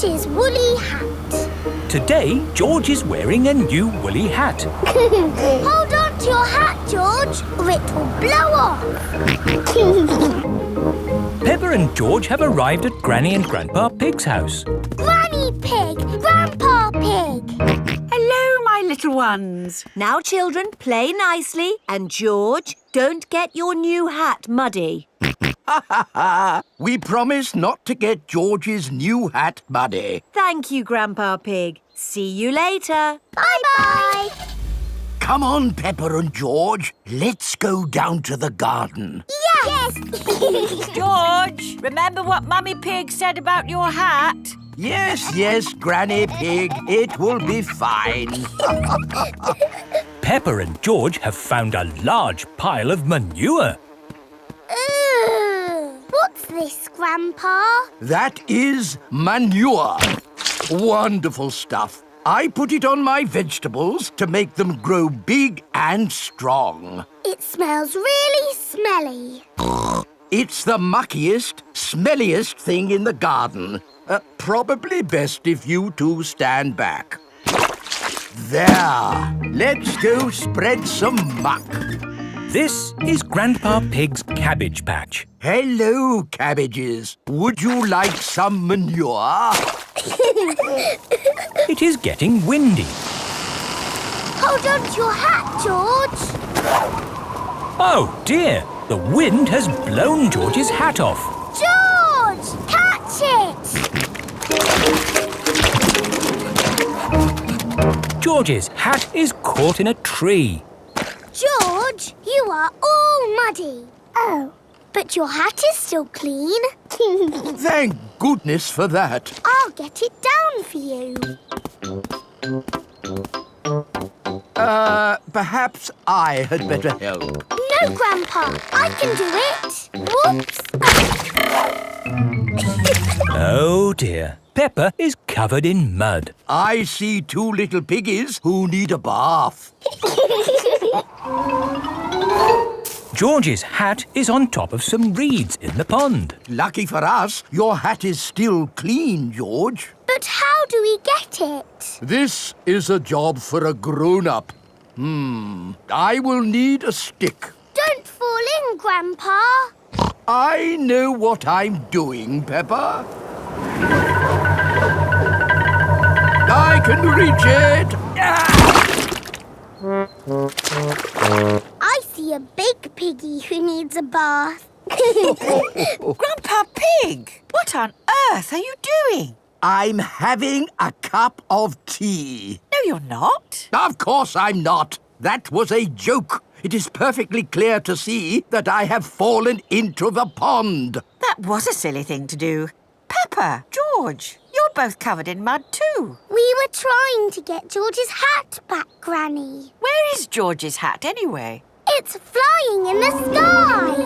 George's woolly hat. Today, George is wearing a new woolly hat. Hold on to your hat, George, or it will blow off. Peppa and George have arrived at Granny and Grandpa Pig's house. Granny Pig, Grandpa Pig. Hello, my little ones. Now, children, play nicely. And, George, don't get your new hat muddy. We promise not to get George's new hat muddy. Thank you, Grandpa Pig. See you later. Bye-bye. Come on, Peppa and George. Let's go down to the garden. Yes. George, remember what Mummy Pig said about your hat? Yes, Granny Pig. It will be fine. Peppa and George have found a large pile of manure. What's this, Grandpa? That is manure. Wonderful stuff. I put it on my vegetables to make them grow big and strong. It smells really smelly. It's the muckiest, smelliest thing in the garden. Probably best if you two stand back. There. Let's go spread some muck. This is Grandpa Pig's cabbage patch. Hello, cabbages. Would you like some manure? It is getting windy. Hold on to your hat, George. Oh, dear. The wind has blown George's hat off. George, catch it. George's hat is caught in a tree. George, you are all muddy. Oh, but your hat is still clean. Thank goodness for that. I'll get it down for you. Perhaps I had better help. No, Grandpa, I can do it. Whoops. Oh, dear. Peppa is covered in mud. I see two little piggies who need a bath. George's hat is on top of some reeds in the pond. Lucky for us, your hat is still clean, George. But how do we get it? This is a job for a grown-up. I will need a stick. Don't fall in, Grandpa. I know what I'm doing, Peppa. I can reach it. I see a big piggy who needs a bath. Grandpa Pig, what on earth are you doing? I'm having a cup of tea. No, you're not. Of course I'm not. That was a joke. It is perfectly clear to see that I have fallen into the pond. That was a silly thing to do. Peppa, George, you're both covered in mud too. We were trying to get George's hat back, Granny. Where is George's hat anyway? It's flying in the sky.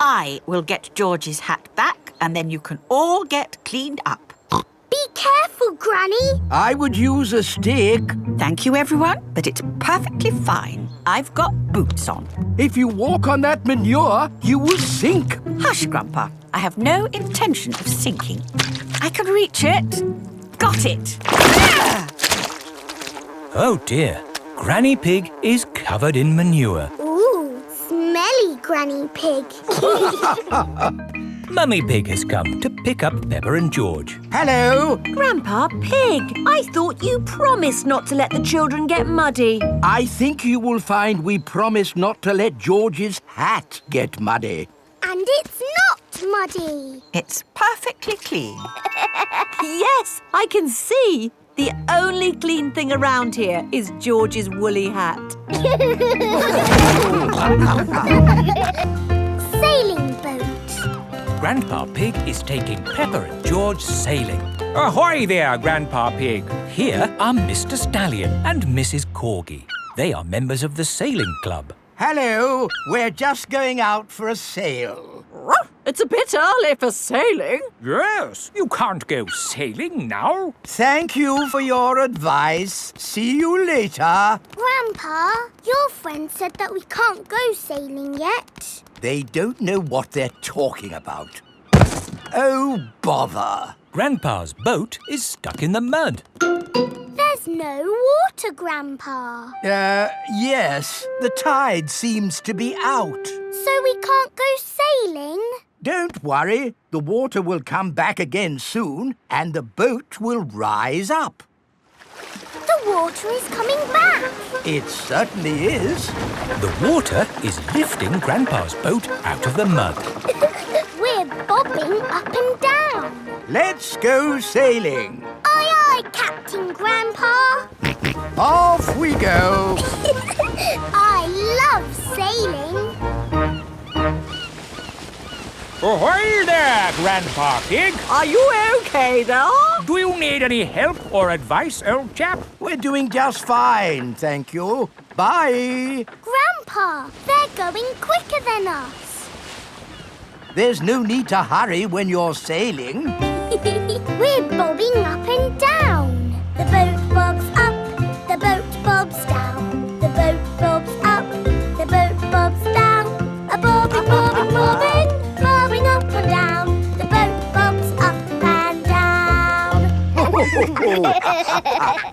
I will get George's hat back and then you can all get cleaned up. Be careful, Granny. I would use a stick. Thank you, everyone, but it's perfectly fine. I've got boots on. If you walk on that manure, you will sink. Hush, Grandpa. I have no intention of sinking. I can reach it. Got it. Ah! Oh, dear. Granny Pig is covered in manure. Ooh, smelly Granny Pig. Mummy Pig has come to pick up Peppa and George. Hello. Grandpa Pig, I thought you promised not to let the children get muddy. I think you will find we promised not to let George's hat get muddy. And it's not muddy. It's perfectly clean. Yes, I can see. The only clean thing around here is George's woolly hat. Sailing boat. Grandpa Pig is taking Peppa and George sailing. Ahoy there, Grandpa Pig. Here are Mr. Stallion and Mrs. Corgi. They are members of the sailing club. Hello. We're just going out for a sail. It's a bit early for sailing. Yes, you can't go sailing now. Thank you for your advice. See you later. Grandpa, your friend said that we can't go sailing yet. They don't know what they're talking about. Oh, bother. Grandpa's boat is stuck in the mud. There's no water, Grandpa. Yes. The tide seems to be out. So we can't go sailing? Don't worry. The water will come back again soon and the boat will rise up. The water is coming back. It certainly is. The water is lifting Grandpa's boat out of the mud. We're bobbing up and down. Let's go sailing. Aye, aye, Captain Grandpa. Off we go. I love sailing. Ahoy there, Grandpa Pig. Are you okay there? Do you need any help or advice, old chap? We're doing just fine, thank you. Bye. Grandpa, they're going quicker than us. There's no need to hurry when you're sailing. We're bobbing up and down. The boat bobs up, the boat bobs down. The boat bobs up, the boat bobs down. A bobbing, bobbing, bobbing, bobbing up and down. The boat bobs up and down.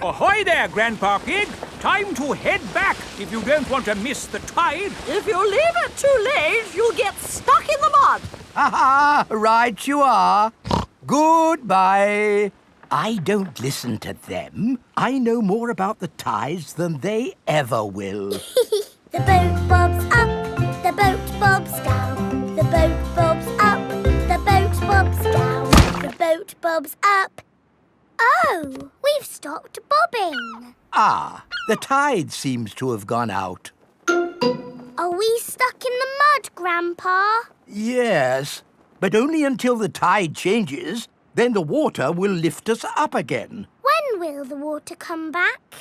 Ahoy there, Grandpa Pig. Time to head back if you don't want to miss the tide. If you leave it too late, you'll get stuck in the mud. Ha-ha, right you are. Goodbye. I don't listen to them. I know more about the tides than they ever will. The boat bobs up, the boat bobs down. The boat bobs up, the boat bobs down. The boat bobs up. Oh, we've stopped bobbing. Ah, the tide seems to have gone out. Are we stuck in the mud, Grandpa? Yes, but only until the tide changes. Then the water will lift us up again. When will the water come back?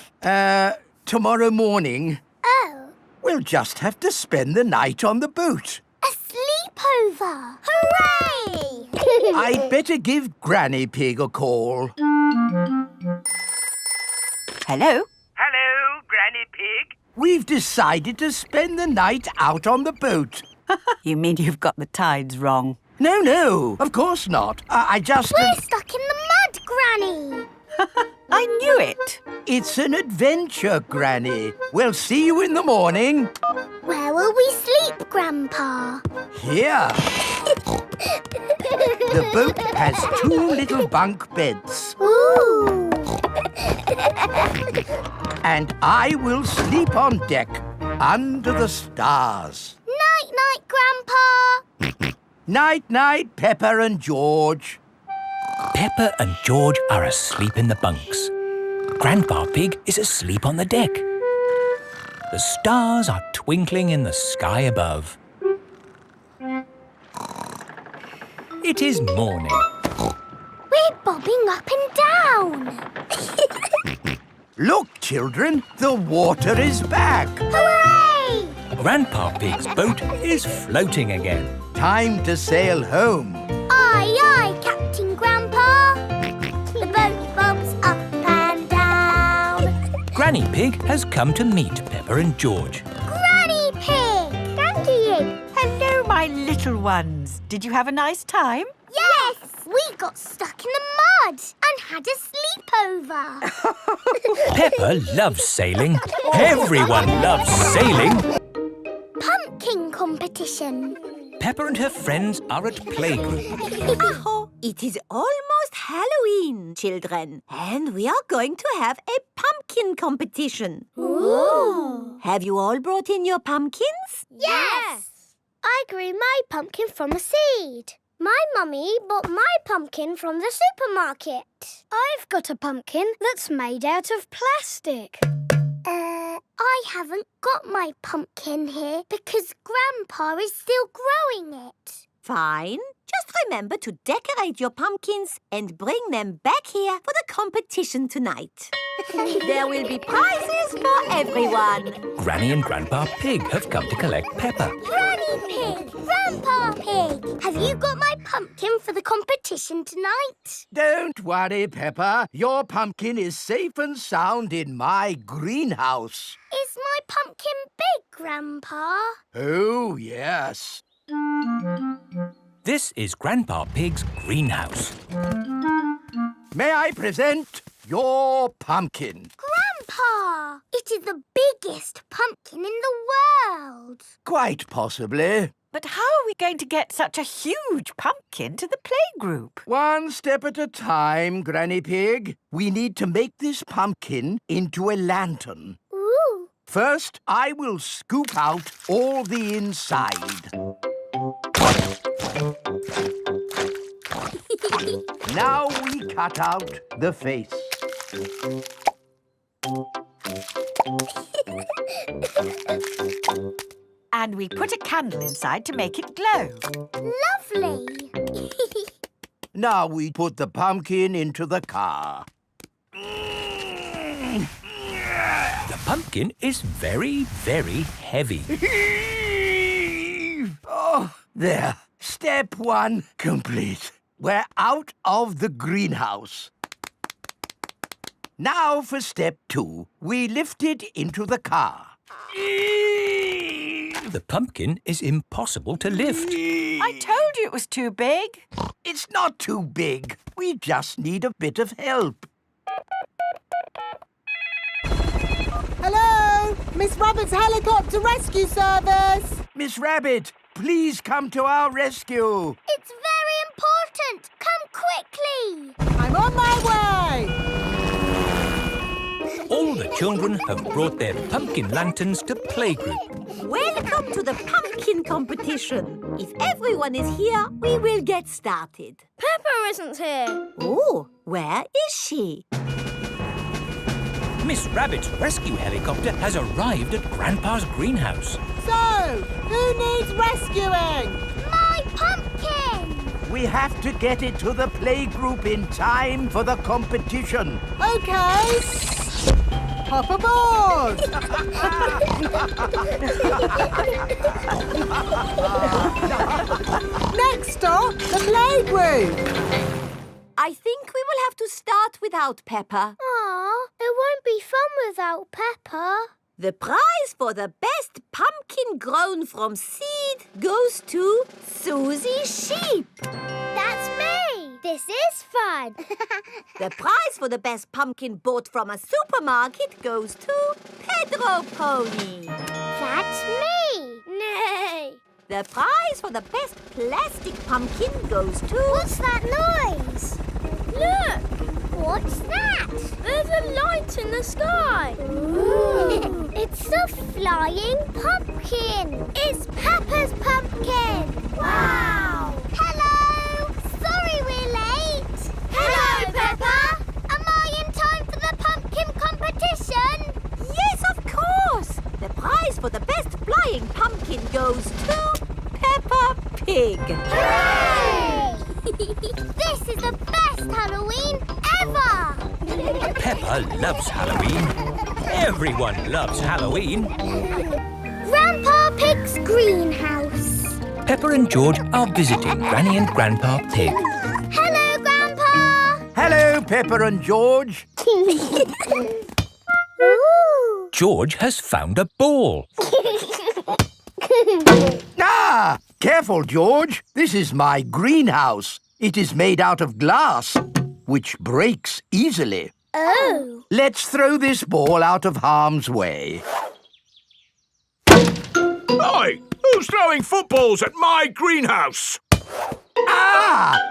Tomorrow morning. Oh, We'll just have to spend the night on the boat. a sleepover! Hooray! I'd better give Granny Pig a call. Hello? Hello, Granny Pig. We've decided to spend the night out on the boat. You mean you've got the tides wrong? No, of course not. I just... We're stuck in the mud, Granny! I knew it. It's an adventure, Granny. We'll see you in the morning. Where will we sleep, Grandpa? Here. The boat has 2 little bunk beds. Ooh! And I will sleep on deck, under the stars. Night-night, Grandpa! Night-night, Peppa and George. Peppa and George are asleep in the bunks. Grandpa Pig is asleep on the deck. The stars are twinkling in the sky above. It is morning. We're bobbing up and down. Look, children, the water is back. Hooray! Grandpa Pig's boat is floating again. Time to sail home. Aye, aye, Captain Grandpa. The boat bobs up and down. Granny Pig has come to meet Peppa and George. Granny Pig! Thank you. Hello, my little ones. Did you have a nice time? Yes! We got stuck in the mud and had a sleepover. Peppa loves sailing. Everyone loves sailing. Pumpkin competition. Peppa and her friends are at playgroup. It is almost Halloween, children, and we are going to have a pumpkin competition. Ooh. Have you all brought in your pumpkins? Yes! I grew my pumpkin from a seed. My mummy bought my pumpkin from the supermarket. I've got a pumpkin that's made out of plastic. I haven't got my pumpkin here because Grandpa is still growing it. Fine. Just remember to decorate your pumpkins and bring them back here for the competition tonight. There will be prizes for everyone. Granny and Grandpa Pig have come to collect Peppa. Granny Pig! Grandpa Pig! Have you got my pumpkin for the competition tonight? Don't worry, Peppa. Your pumpkin is safe and sound in my greenhouse. Is my pumpkin big, Grandpa? Oh, yes. This is Grandpa Pig's greenhouse. May I present your pumpkin? Grandpa, it is the biggest pumpkin in the world. Quite possibly. But how are we going to get such a huge pumpkin to the playgroup? One step at a time, Granny Pig. We need to make this pumpkin into a lantern. Ooh. First, I will scoop out all the inside. Now we cut out the face. And we put a candle inside to make it glow. Lovely. Now we put the pumpkin into the car. The pumpkin is very, very heavy. Oh, there. Step one complete. We're out of the greenhouse. Now for step two. We lift it into the car. The pumpkin is impossible to lift. I told you it was too big. It's not too big. We just need a bit of help. Hello! Miss Rabbit's helicopter rescue service! Miss Rabbit, please come to our rescue. It's very important. Come quickly. I'm on my way! All the children have brought their pumpkin lanterns to playgroup. Welcome to the pumpkin competition. If everyone is here, we will get started. Peppa isn't here. Oh, where is she? Miss Rabbit's rescue helicopter has arrived at Grandpa's greenhouse. So, who needs rescuing? My pumpkin. We have to get it to the playgroup in time for the competition. Okay. Hop aboard! Next stop, the playgroup! I think we will have to start without Peppa. Aw, it won't be fun without Peppa. The prize for the best pumpkin grown from seed goes to Susie Sheep. That's me. This is fun. The prize for the best pumpkin bought from a supermarket goes to Pedro Pony. That's me. Nay. The prize for the best plastic pumpkin goes to... What's that noise? Look. What's that? There's a light in the sky. Ooh. It's a flying pumpkin. It's Peppa's pumpkin. Wow. Hello. Sorry we're late. Hello, Peppa. Am I in time for the pumpkin competition? Yes, of course. The prize for the best flying pumpkin goes to Peppa Pig. Hooray! This is the best Halloween ever! Peppa loves Halloween. Everyone loves Halloween. Grandpa Pig's greenhouse. Peppa and George are visiting Granny and Grandpa Pig. Hello, Grandpa! Hello, Peppa and George. Ooh. George has found a ball. Ah! Careful, George. This is my greenhouse. It is made out of glass, which breaks easily. Oh. Let's throw this ball out of harm's way. Hi! Who's throwing footballs at my greenhouse? Ah!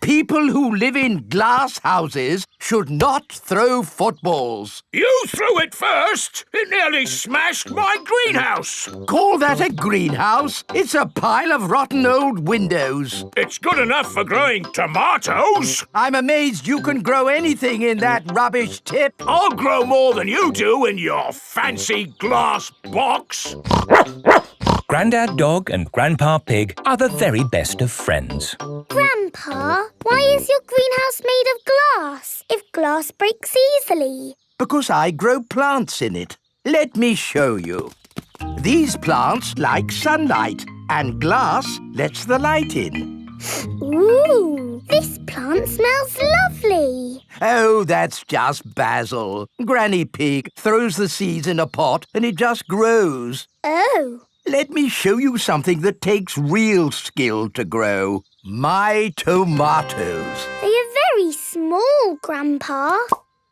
People who live in glass houses should not throw footballs. You threw it first! It nearly smashed my greenhouse! Call that a greenhouse? It's a pile of rotten old windows. It's good enough for growing tomatoes! I'm amazed you can grow anything in that rubbish tip. I'll grow more than you do in your fancy glass box! Grandad Dog and Grandpa Pig are the very best of friends. Grandpa, why is your greenhouse made of glass if glass breaks easily? Because I grow plants in it. Let me show you. These plants like sunlight, and glass lets the light in. Ooh, this plant smells lovely. Oh, that's just basil. Granny Pig throws the seeds in a pot and it just grows. Oh, Let me show you something that takes real skill to grow. My tomatoes. They are very small, Grandpa.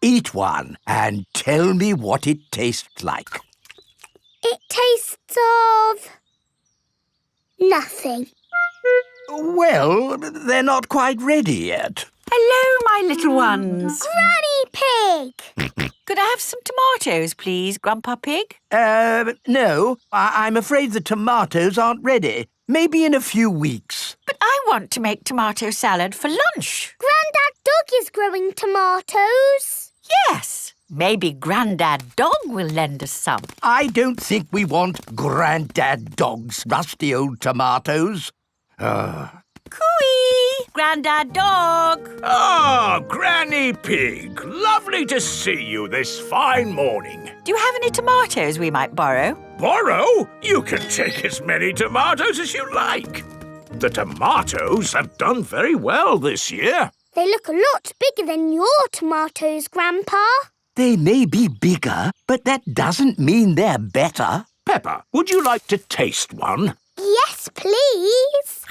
Eat one and tell me what it tastes like. It tastes of... nothing. Well, they're not quite ready yet. Hello, my little ones. Granny Pig! Could I have some tomatoes, please, Grandpa Pig? No. I'm afraid the tomatoes aren't ready. Maybe in a few weeks. But I want to make tomato salad for lunch. Grandad Dog is growing tomatoes. Yes. Maybe Grandad Dog will lend us some. I don't think we want Grandad Dog's rusty old tomatoes. Cooey! Grandad Dog! Ah, Granny Pig. Lovely to see you this fine morning. Do you have any tomatoes we might borrow? Borrow? You can take as many tomatoes as you like. The tomatoes have done very well this year. They look a lot bigger than your tomatoes, Grandpa. They may be bigger, but that doesn't mean they're better. Peppa, would you like to taste one? Yes, please.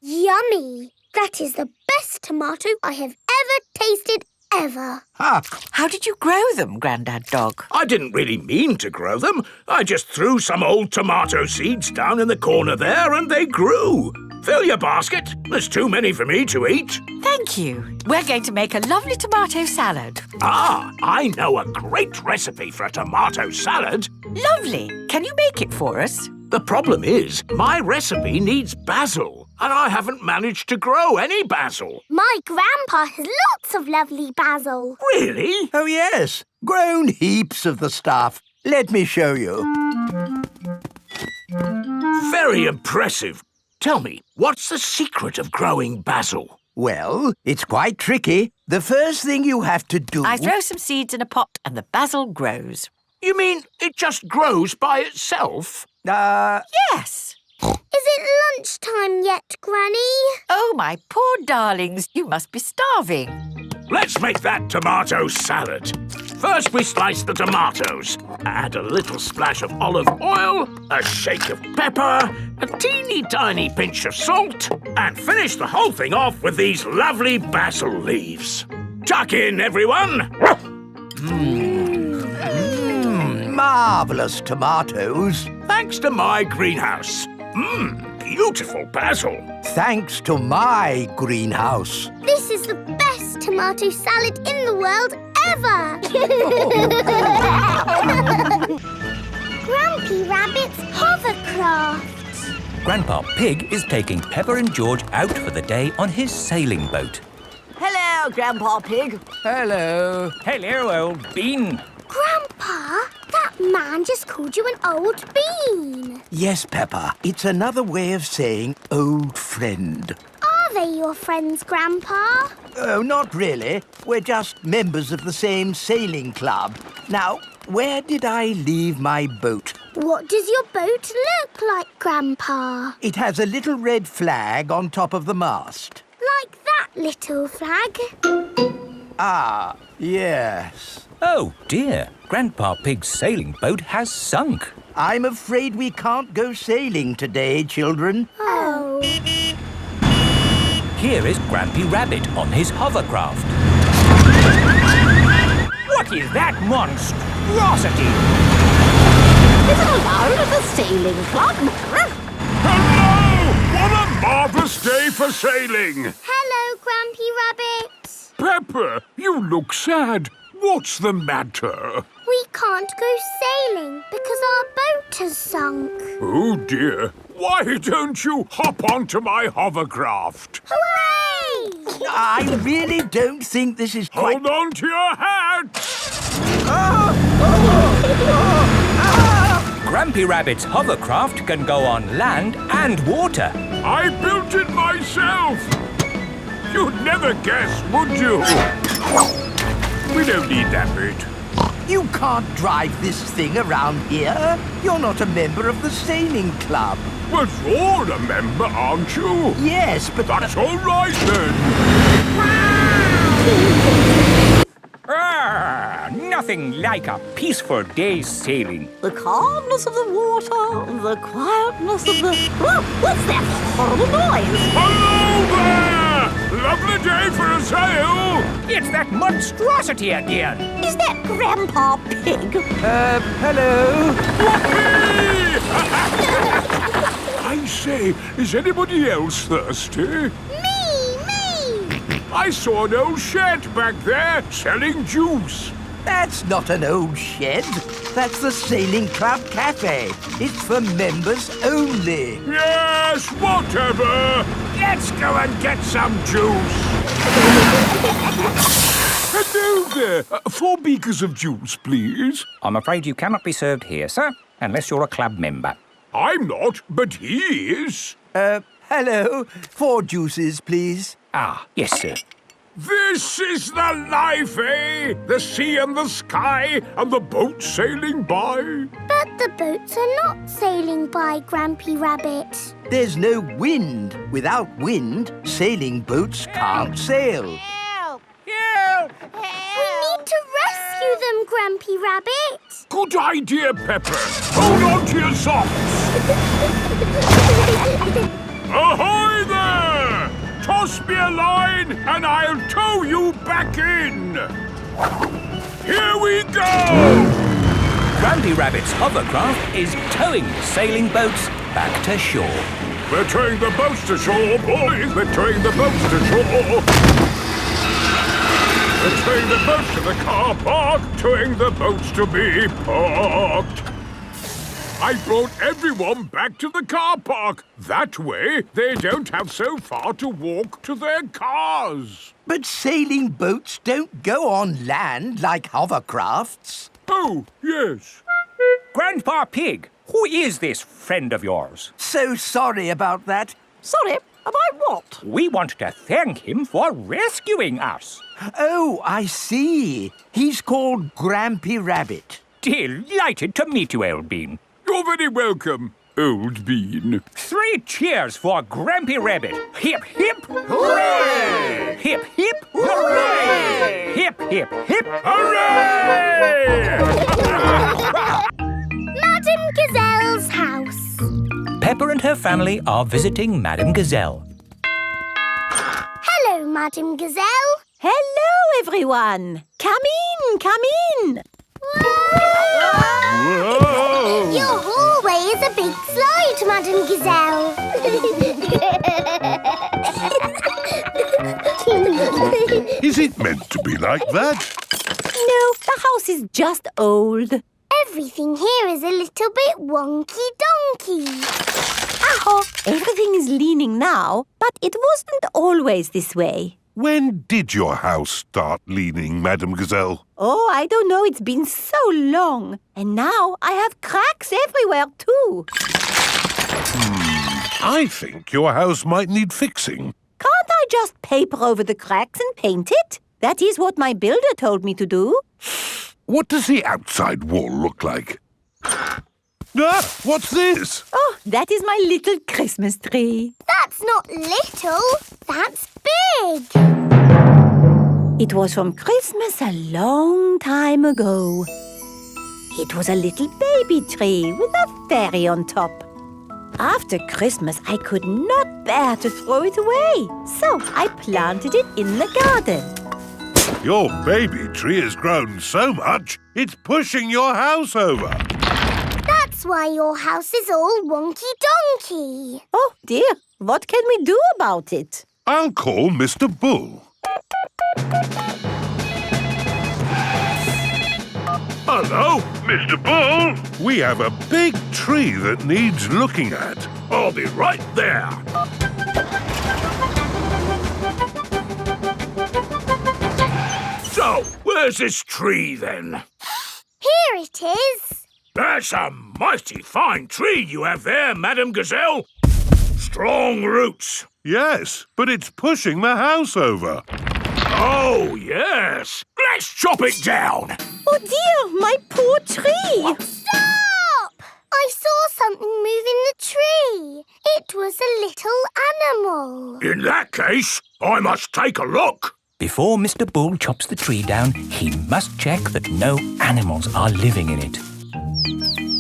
Yummy. That is the best tomato I have ever tasted ever. How did you grow them, Grandad Dog? I didn't really mean to grow them. I just threw some old tomato seeds down in the corner there and they grew. Fill your basket. There's too many for me to eat. Thank you. We're going to make a lovely tomato salad. Ah, I know a great recipe for a tomato salad. Lovely. Can you make it for us? The problem is, my recipe needs basil, and I haven't managed to grow any basil. My grandpa has lots of lovely basil. Really? Oh, yes. Grown heaps of the stuff. Let me show you. Very impressive. Tell me, what's the secret of growing basil? Well, it's quite tricky. The first thing you have to do... I throw some seeds in a pot and the basil grows. You mean it just grows by itself? Yes. Is it lunchtime yet, Granny? Oh, my poor darlings, you must be starving. Let's make that tomato salad. First, we slice the tomatoes. Add a little splash of olive oil, a shake of pepper, a teeny tiny pinch of salt, and finish the whole thing off with these lovely basil leaves. Tuck in, everyone. Marvellous tomatoes. Thanks to my greenhouse. Beautiful basil. Thanks to my greenhouse. This is the best tomato salad in the world ever! Grumpy Rabbit's Hovercraft. Grandpa Pig is taking Peppa and George out for the day on his sailing boat. Hello, Grandpa Pig. Hello. Hello, old bean. Grandpa, that man just called you an old bean. Yes, Peppa. It's another way of saying old friend. Are they your friends, Grandpa? Oh, not really. We're just members of the same sailing club. Now, where did I leave my boat? What does your boat look like, Grandpa? It has a little red flag on top of the mast. Like that little flag? Ah, yes. Oh, dear. Grandpa Pig's sailing boat has sunk. I'm afraid we can't go sailing today, children. Oh. Here is Grampy Rabbit on his hovercraft. What is that monstrosity? Is it allowed at the sailing club? Hello! What a marvellous day for sailing! Hello, Grampy Rabbit. Peppa, you look sad. What's the matter? We can't go sailing because our boat has sunk. Oh, dear. Why don't you hop onto my hovercraft? Hooray! I really don't think this is quite... Hold on to your hat! Grampy Rabbit's hovercraft can go on land and water. I built it myself! You'd never guess, would you? We don't need that bit. You can't drive this thing around here. You're not a member of the sailing club. But you're a member, aren't you? Yes, but... That's all right, then. nothing like a peaceful day's sailing. The calmness of the water, the quietness of the... Whoa, what's that horrible noise? Hello there! Lovely day for a sail! It's that monstrosity again. Is that Grandpa Pig? Hello? I say, is anybody else thirsty? Me! I saw an old shed back there selling juice. That's not an old shed. That's the Sailing Club Cafe. It's for members only. Yes, whatever. Let's go and get some juice. Hello there. 4 beakers of juice, please. I'm afraid you cannot be served here, sir, unless you're a club member. I'm not, but he is. Hello. 4 juices, please. Ah, yes, sir. This is the life, eh? The sea and the sky and the boat sailing by. But the boats are not sailing by, Grampy Rabbit. There's no wind. Without wind, sailing boats can't sail. We need to rescue them, Grampy Rabbit. Good idea, Pepper. Hold on to your socks. Ahoy there! Toss me a line and I'll tow you back in. Here we go! Grampy Rabbit's hovercraft is towing sailing boats back to shore. We're towing the boats to shore, boys. We're towing the boats to shore. We're towing the boats to the car park, towing the boats to be parked. I brought everyone back to the car park. That way, they don't have so far to walk to their cars. But sailing boats don't go on land like hovercrafts. Oh, yes. Grandpa Pig, who is this friend of yours? So sorry about that. Sorry, about what? We want to thank him for rescuing us. Oh, I see. He's called Grampy Rabbit. Delighted to meet you, Old Bean. You're very welcome, Old Bean. 3 cheers for Grampy Rabbit. Hip, hip, hooray! Hip, hip, hooray! Hip, hip, hip, Hooray! Madame Gazelle's house. Peppa and her family are visiting Madame Gazelle. Hello, Madame Gazelle. Hello, everyone. Come in. Whoa! Your hallway is a big slide, Madame Gazelle. Is it meant to be like that? No, the house is just old. Everything here is a little bit wonky-donkey. Aho, everything is leaning now, but it wasn't always this way. When did your house start leaning, Madame Gazelle? Oh, I don't know. It's been so long. And now I have cracks everywhere, too. I think your house might need fixing. Can't I just paper over the cracks and paint it? That is what my builder told me to do. What does the outside wall look like? Ah, what's this? Oh, that is my little Christmas tree. That's not little, that's big. It was from Christmas a long time ago. It was a little baby tree with a fairy on top. After Christmas, I could not bear to throw it away, so I planted it in the garden. Your baby tree has grown so much, it's pushing your house over. That's why your house is all wonky-donkey. Oh, dear. What can we do about it? I'll call Mr. Bull. Hello? Mr. Bull, we have a big tree that needs looking at. I'll be right there. So, where's this tree then? Here it is. That's a mighty fine tree you have there, Madame Gazelle. Strong roots. Yes, but it's pushing the house over. Oh, yes. Let's chop it down. Oh, dear, my poor tree. Stop! I saw something move in the tree. It was a little animal. In that case, I must take a look. Before Mr. Bull chops the tree down, he must check that no animals are living in it.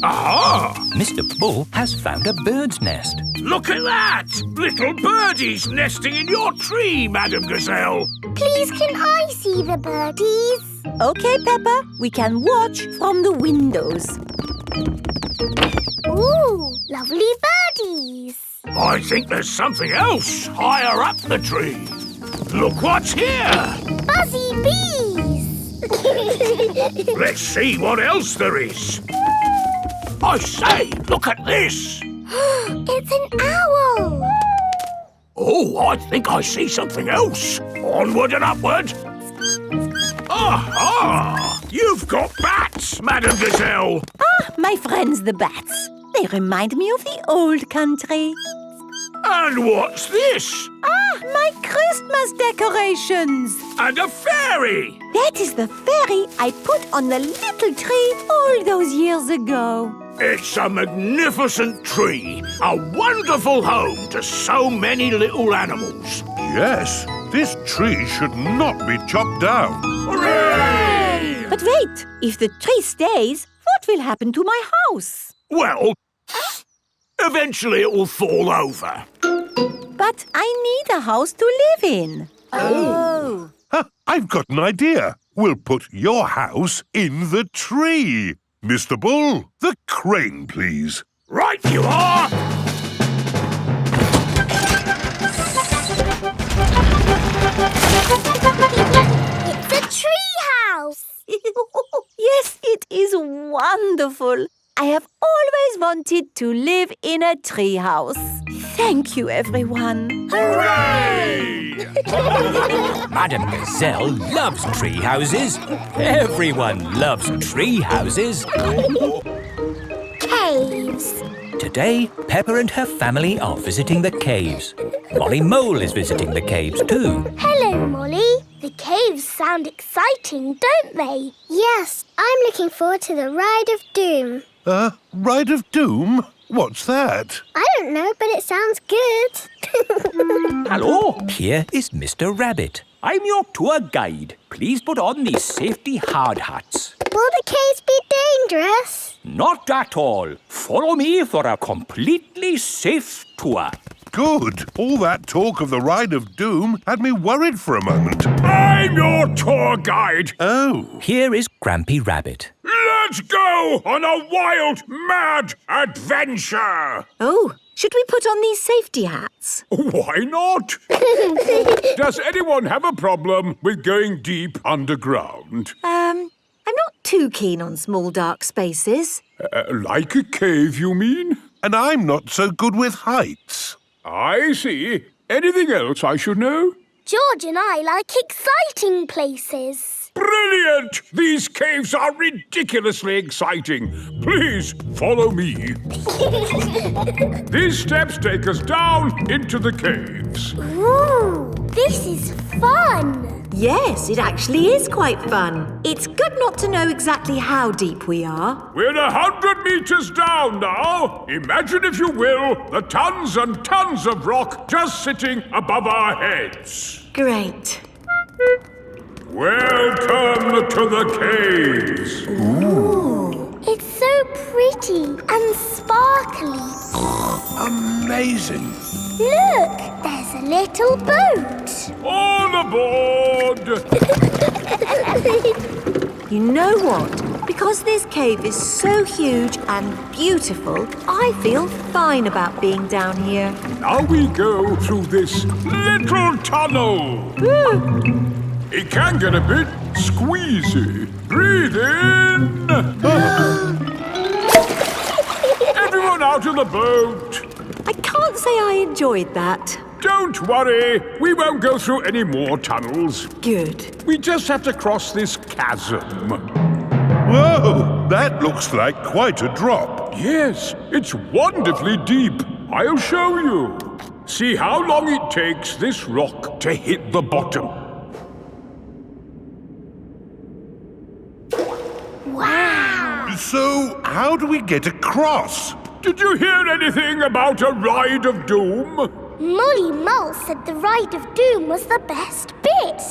Aha! Mr. Bull has found a bird's nest. Look at that! Little birdies nesting in your tree, Madam Gazelle. Please, can I see the birdies? Okay, Peppa, we can watch from the windows. Ooh, lovely birdies. I think there's something else higher up the tree. Look what's here! Buzzy bees. Let's see what else there is. I say, look at this! It's an owl. Oh, I think I see something else. Onward and upward. Aha! You've got bats, Madam Gazelle. My friends the bats. They remind me of the old country. And what's this? My Christmas decorations. And a fairy. That is the fairy I put on the little tree all those years ago. It's a magnificent tree. A wonderful home to so many little animals. Yes, this tree should not be chopped down. Hooray! But wait, if the tree stays, what will happen to my house? Well, eventually it will fall over. But I need a house to live in. Oh. I've got an idea. We'll put your house in the tree. Mr. Bull, the crane, please. Right you are! It's a tree house. Yes, it is wonderful. I have always wanted to live in a tree house. Thank you, everyone. Hooray! Madam Gazelle loves tree houses. Everyone loves tree houses. Caves. Today, Peppa and her family are visiting the caves. Molly Mole is visiting the caves too. Hello, Molly. The caves sound exciting, don't they? Yes, I'm looking forward to the Ride of Doom. Ride of Doom? What's that? I don't know, but it sounds good. Hello, here is Mr. Rabbit. I'm your tour guide. Please put on these safety hard hats. Will the caves be dangerous? Not at all. Follow me for a completely safe tour. Good. All that talk of the Ride of Doom had me worried for a moment. I'm your tour guide. Oh. Here is Grampy Rabbit. Let's go on a wild, mad adventure. Oh, should we put on these safety hats? Why not? Does anyone have a problem with going deep underground? I'm not too keen on small dark spaces. Like a cave, you mean? And I'm not so good with heights. I see. Anything else I should know? George and I like exciting places. Brilliant! These caves are ridiculously exciting. Please follow me. These steps take us down into the caves. Ooh, this is fun. Yes, it actually is quite fun. It's good not to know exactly how deep we are. We're 100 meters down now. Imagine, if you will, the tons and tons of rock just sitting above our heads. Great. Welcome to the caves. Ooh, it's so pretty and sparkly. Amazing. Look, there's a little boat. All aboard! You know what? Because this cave is so huge and beautiful, I feel fine about being down here. Now we go through this little tunnel. It can get a bit squeezy. Breathe in. Everyone out in the boat. I can't say I enjoyed that. Don't worry, we won't go through any more tunnels. Good. We just have to cross this chasm. Whoa, that looks like quite a drop. Yes, it's wonderfully deep. I'll show you. See how long it takes this rock to hit the bottom. Wow. So, how do we get across? Did you hear anything about a Ride of Doom? Molly Mole said the Ride of Doom was the best bit.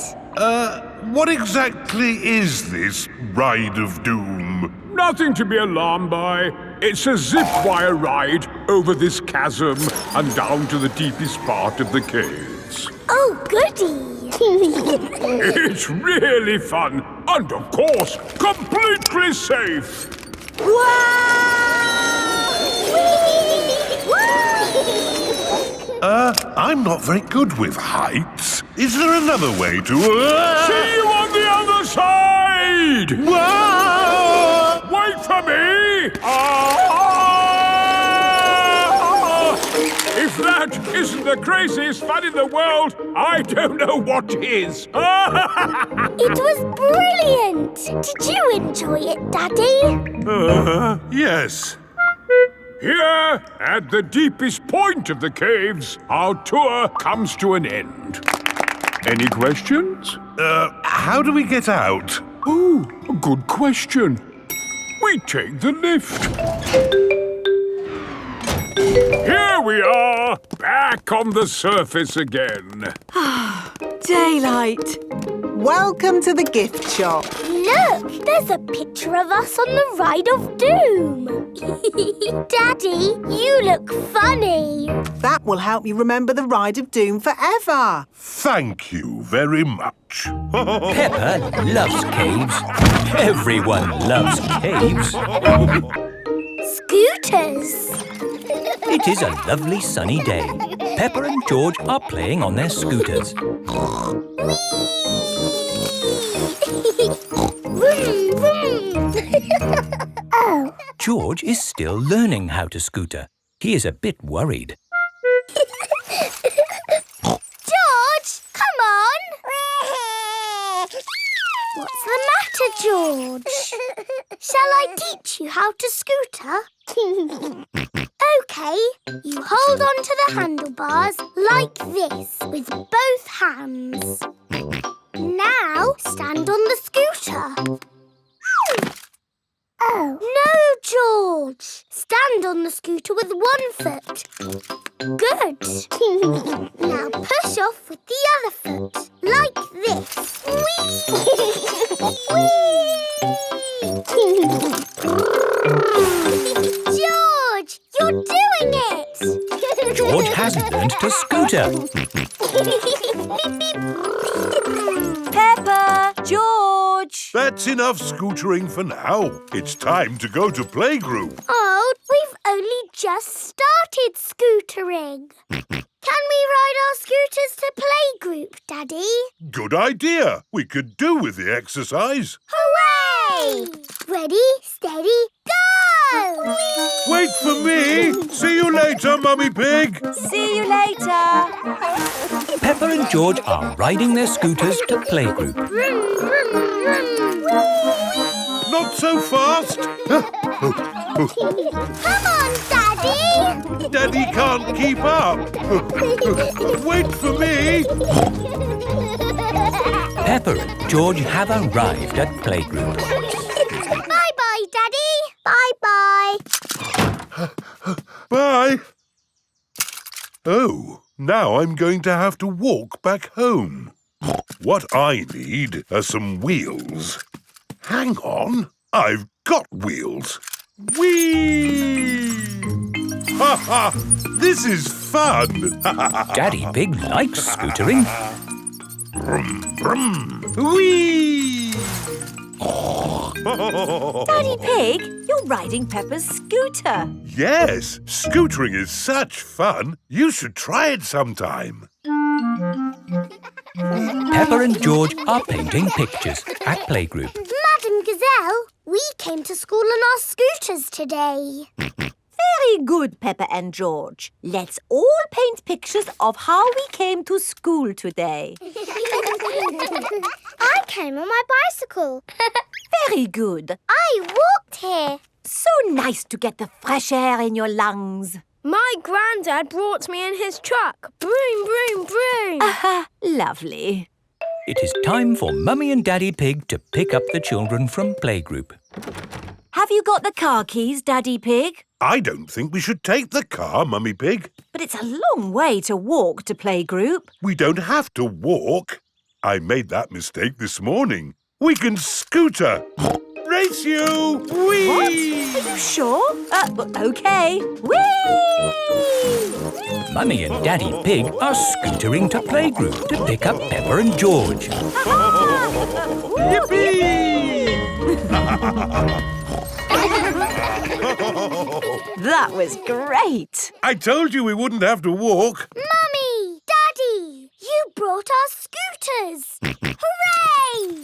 What exactly is this Ride of Doom? Nothing to be alarmed by. It's a zip wire ride over this chasm and down to the deepest part of the caves. Oh, goody. It's really fun and, of course, completely safe. I'm not very good with heights. Is there another way to... See you on the other side! Whoa! Wait for me! If that isn't the craziest fun in the world, I don't know what is. It was brilliant. Did you enjoy it, Daddy? Yes. Here, at the deepest point of the caves, our tour comes to an end. Any questions? How do we get out? Oh, a good question. We take the lift. Here we are, back on the surface again. Daylight. Welcome to the gift shop. Look, there's a picture of us on the Ride of Doom. Daddy, you look funny. That will help you remember the Ride of Doom forever. Thank you very much. Peppa loves caves. Everyone loves caves. Scooters. It is a lovely sunny day. Peppa and George are playing on their scooters. Vroom, vroom. Oh. George is still learning how to scooter. He is a bit worried. George, come on. What's the matter, George? Shall I teach you how to scooter? OK, you hold on to the handlebars like this with both hands. Now stand on the scooter. Oh. No, George. Stand on the scooter with one foot. Good. Now push off with the other foot, like this. George, you're doing it! George has learned to scooter. Peppa! George! That's enough scootering for now. It's time to go to playgroup. Oh, we've only just started scootering. Can we ride our scooters to playgroup, Daddy? Good idea. We could do with the exercise. Hooray! Ready, steady, go! Wait for me. See you later, Mummy Pig. See you later! Peppa and George are riding their scooters to playgroup. Vroom, vroom, vroom. Not so fast. Come on, Daddy! Daddy can't keep up. Wait for me. Peppa and George have arrived at playgroup. Bye-bye, Daddy. Bye-bye. Bye. Oh, now I'm going to have to walk back home. What I need are some wheels. Hang on, I've got wheels. Whee! Ha ha! This is fun! Daddy Pig likes scootering. Brum, brum. Whee! Daddy Pig, you're riding Peppa's scooter. Yes, scootering is such fun. You should try it sometime. Peppa and George are painting pictures at playgroup. Madam Gazelle, we came to school on our scooters today. Very good, Peppa and George. Let's all paint pictures of how we came to school today. I came on my bicycle. Very good. I walked here. So nice to get the fresh air in your lungs. My granddad brought me in his truck. Broom, broom, broom. Lovely. It is time for Mummy and Daddy Pig to pick up the children from playgroup. Have you got the car keys, Daddy Pig? I don't think we should take the car, Mummy Pig. But it's a long way to walk to playgroup. We don't have to walk. I made that mistake this morning. We can scooter. Race you! Whee! What? Are you sure? OK. Whee! Mummy and Daddy Pig are scootering to playgroup to pick up Peppa and George. Yippee! That was great. I told you we wouldn't have to walk. Mummy! Daddy! You brought our scooters! Hooray!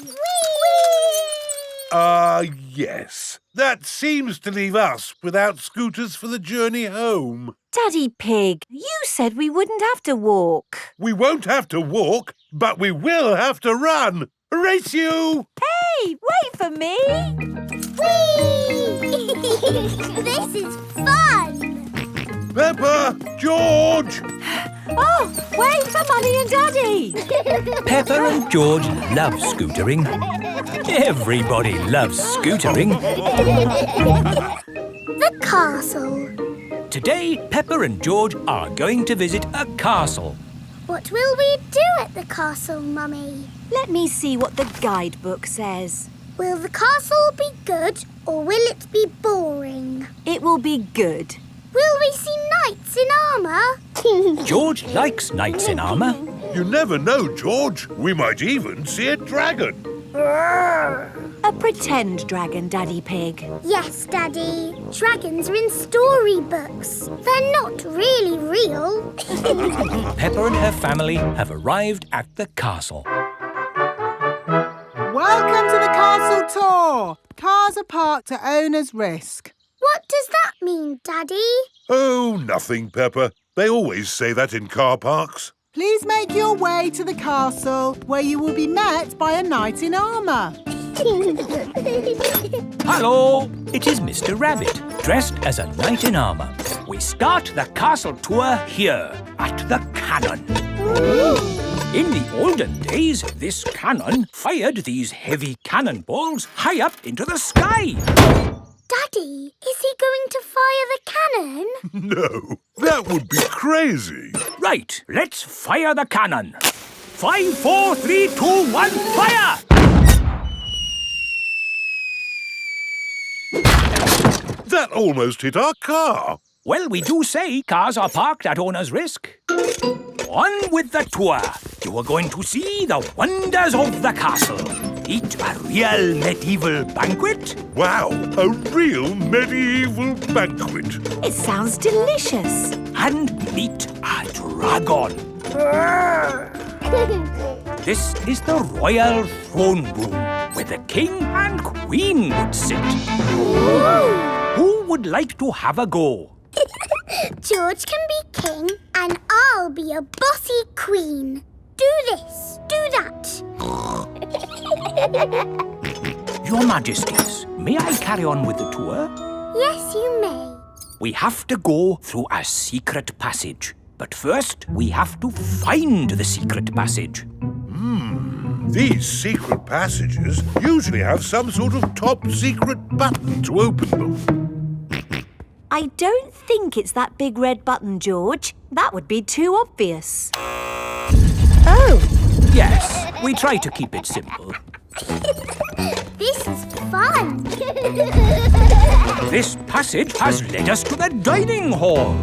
Whee! Yes. That seems to leave us without scooters for the journey home. Daddy Pig, you said we wouldn't have to walk. We won't have to walk, but we will have to run. Race you! Hey, wait for me. Whee! This is fun! Peppa! George! Oh, wait for Mummy and Daddy. Peppa and George love scootering. Everybody loves scootering. The castle. Today, Peppa and George are going to visit a castle. What will we do at the castle, Mummy? Let me see what the guidebook says. Will the castle be good or will it be boring? It will be good. Will we see knights in armour? George likes knights in armour. You never know, George. We might even see a dragon. A pretend dragon, Daddy Pig. Yes, Daddy. Dragons are in storybooks. They're not really real. Peppa and her family have arrived at the castle. Welcome to the castle tour. Cars are parked at owner's risk. What does that mean, Daddy? Oh, nothing, Peppa. They always say that in car parks. Please make your way to the castle, where you will be met by a knight in armour. Hello! It is Mr. Rabbit, dressed as a knight in armour. We start the castle tour here, at the cannon. In the olden days, this cannon fired these heavy cannonballs high up into the sky. Daddy, is he going to fire the cannon? No, that would be crazy. Right, let's fire the cannon. 5, 4, 3, 2, 1, fire! That almost hit our car. Well, we do say cars are parked at owner's risk. On with the tour. You are going to see the wonders of the castle. Eat a real medieval banquet. Wow, a real medieval banquet. It sounds delicious. And meet a dragon. This is the royal throne room, where the king and queen would sit. Who would like to have a go? George can be king and I'll be a bossy queen. Do this, do that. Your Majesties, may I carry on with the tour? Yes, you may. We have to go through a secret passage. But first, we have to find the secret passage. These secret passages usually have some sort of top secret button to open them. I don't think it's that big red button, George. That would be too obvious. Oh, Yes, we try to keep it simple. this is fun. This passage has led us to the dining hall.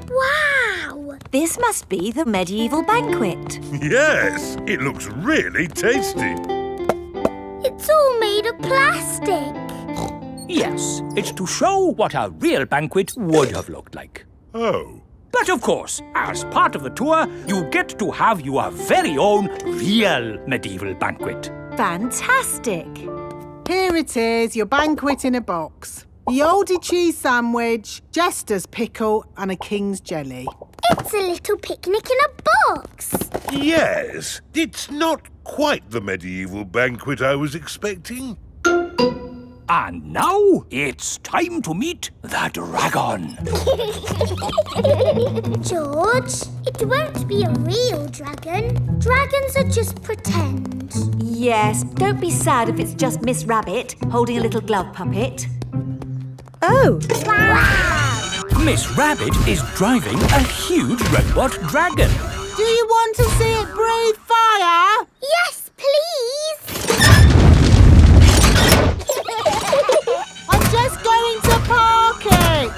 Wow. This must be the medieval banquet. Yes, it looks really tasty. It's all made of plastic. Yes, it's to show what a real banquet would have looked like. Oh. But of course, as part of the tour, you get to have your very own real medieval banquet. Fantastic. Here it is, your banquet in a box. The oldie cheese sandwich, jester's pickle and a king's jelly. It's a little picnic in a box. Yes, it's not quite the medieval banquet I was expecting. And now it's time to meet the dragon. George, it won't be a real dragon. Dragons are just pretend. Yes, don't be sad if it's just Miss Rabbit holding a little glove puppet. Oh, Wow! Miss Rabbit is driving a huge robot dragon. Do you want to see it breathe fire? Yes, please! I'm just going to park it.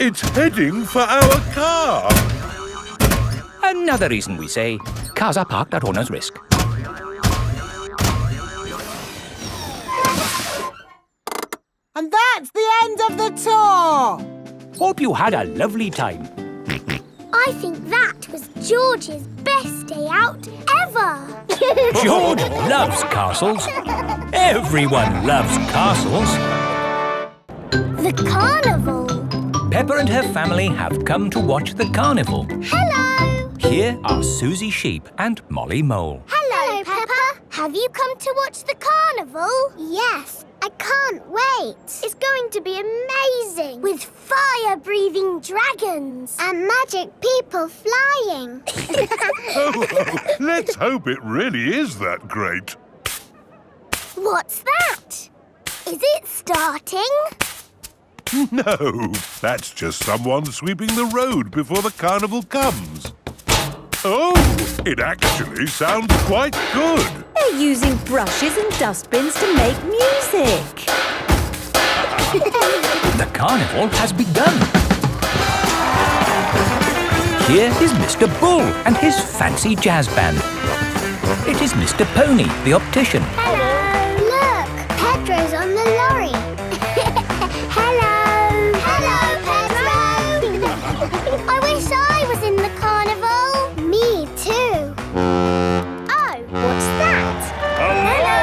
It's heading for our car. Another reason we say cars are parked at owner's risk. And that's the end of the tour. Hope you had a lovely time. I think that was George's best day out ever. George loves castles. Everyone loves castles. The carnival. Peppa and her family have come to watch the carnival. Hello. Here are Susie Sheep and Molly Mole. Hello, Peppa. Have you come to watch the carnival? Yes. I can't wait. It's going to be amazing. With fire-breathing dragons. And magic people flying. Let's hope it really is that great. What's that? Is it starting? No, that's just someone sweeping the road before the carnival comes. Oh, it actually sounds quite good. They're using brushes and dustbins to make music. The carnival has begun. Here is Mr. Bull and his fancy jazz band. It is Mr. Pony, the optician. Hello. Look, Pedro's on the lorry. Hello. Hello, Pedro. I wish I was in the carnival. Me too. Oh, what's that? Hello!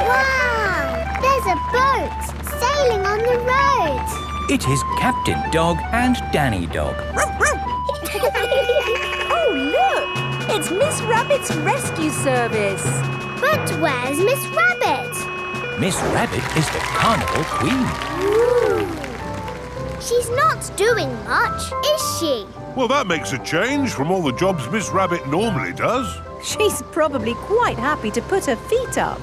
Wow, there's a boat sailing on the road. It is Captain Dog and Danny Dog. Oh, look! It's Miss Rabbit's rescue service. But where's Miss Rabbit? Miss Rabbit is the carnival queen. Ooh. She's not doing much, is she? Well, that makes a change from all the jobs Miss Rabbit normally does. She's probably quite happy to put her feet up.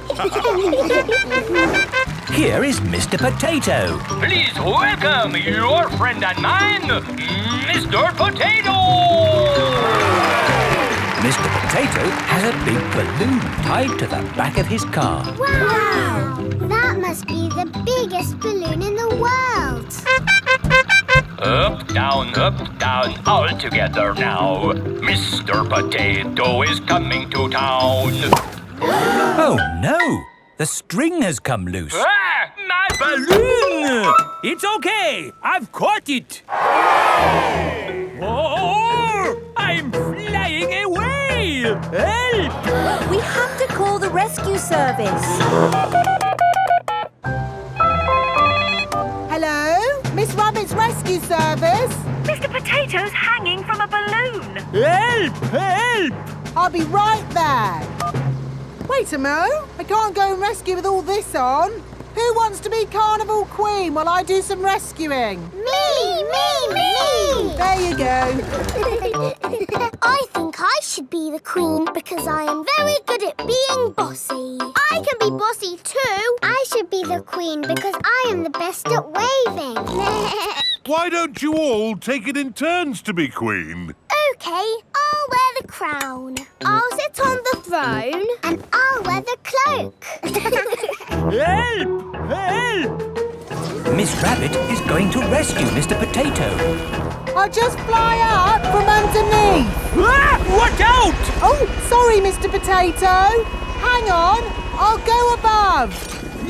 Here is Mr. Potato. Please welcome your friend and mine, Mr. Potato! Mr. Potato has a big balloon tied to the back of his car. Wow! That must be the biggest balloon in the world. Up, down, all together now. Mr. Potato is coming to town. Oh no! The string has come loose. Ah, my balloon! It's okay! I've caught it! Oh, I'm flying away! Help! We have to call the rescue service. Hello? Miss Rabbit's rescue service? Mr. Potato's hanging from a balloon. Help! Help! I'll be right there. Wait a mo. I can't go and rescue with all this on. Who wants to be Carnival Queen while I do some rescuing? Me! There you go. I think I should be the queen because I am very good at being bossy. I can be bossy too. I should be the queen because I am the best at waving. Why don't you all take it in turns to be queen? OK, I'll wear the crown. I'll sit on the throne. And I'll wear the cloak. Help! Help! Miss Rabbit is going to rescue Mr. Potato. I'll just fly up from underneath. Ah! Watch out! Oh, sorry, Mr. Potato. Hang on, I'll go above.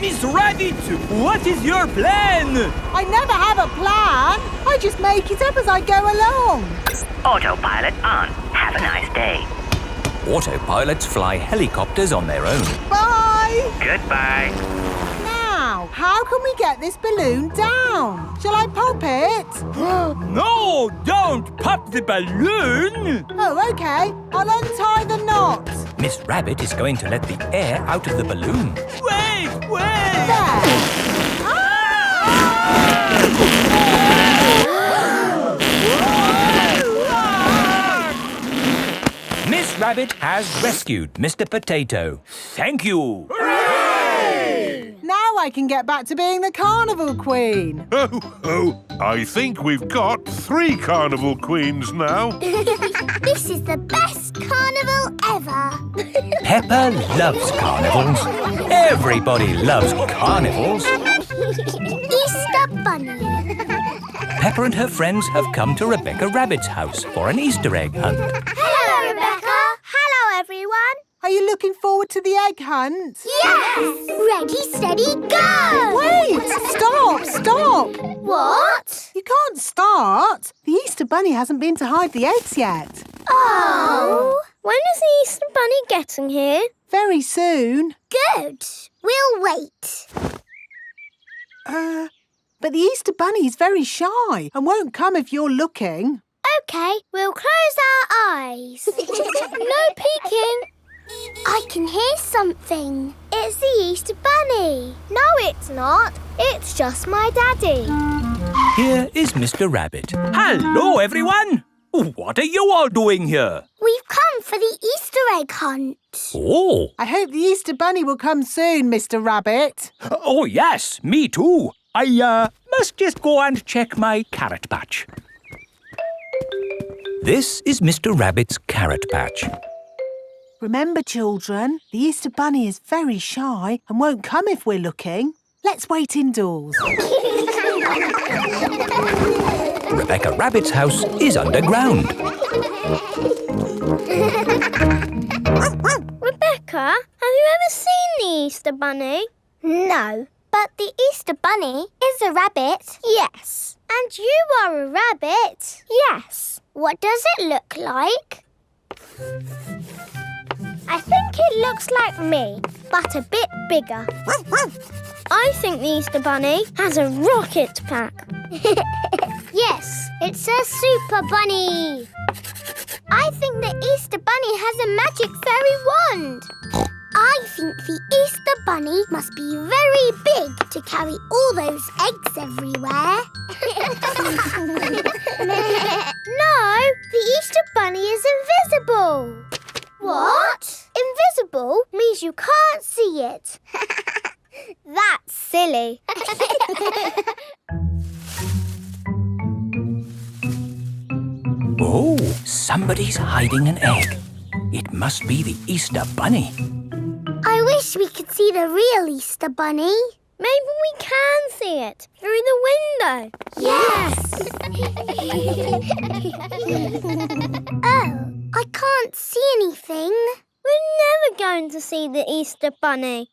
Miss Rabbit, what is your plan? I never have a plan. I just make it up as I go along. Autopilot on. Have a nice day. Autopilots fly helicopters on their own. Bye. Goodbye. Now, how can we get this balloon down? Shall I pop it? No, don't pop the balloon! Oh, OK. I'll untie the knot. Miss Rabbit is going to let the air out of the balloon. Wait! There. Miss Rabbit has rescued Mr. Potato. Thank you! Now I can get back to being the Carnival Queen. Oh, I think we've got 3 Carnival Queens now. This is the best carnival ever. Peppa loves carnivals. Everybody loves carnivals. Easter Bunny. Peppa and her friends have come to Rebecca Rabbit's house for an Easter egg hunt. Hello, Rebecca. Hello, everyone. Are you looking forward to the egg hunt? Yes! Ready, steady, go! Wait! Stop! What? You can't start. The Easter Bunny hasn't been to hide the eggs yet. Oh. When is the Easter Bunny getting here? Very soon. Good. We'll wait. But the Easter Bunny is very shy and won't come if you're looking. OK, we'll close our eyes. No peeking. I can hear something. It's the Easter Bunny. No, it's not. It's just my daddy. Here is Mr. Rabbit. Hello, everyone. What are you all doing here? We've come for the Easter egg hunt. Oh. I hope the Easter Bunny will come soon, Mr. Rabbit. Oh, yes, me too. I must just go and check my carrot patch. This is Mr. Rabbit's carrot patch. Remember, children, the Easter Bunny is very shy and won't come if we're looking. Let's wait indoors. Rebecca Rabbit's house is underground. Rebecca, have you ever seen the Easter Bunny? No, but the Easter Bunny is a rabbit. Yes. And you are a rabbit. Yes. What does it look like? I think it looks like me, but a bit bigger. I think the Easter Bunny has a rocket pack. Yes, it's a super bunny. I think the Easter Bunny has a magic fairy wand. I think the Easter Bunny must be very big to carry all those eggs everywhere. No, the Easter Bunny is invisible. What? Invisible means you can't see it. That's silly. Oh, somebody's hiding an egg. It must be the Easter Bunny. I wish we could see the real Easter Bunny. Maybe we can see it through the window. Yes! Oh, I can't see anything. We're never going to see the Easter Bunny.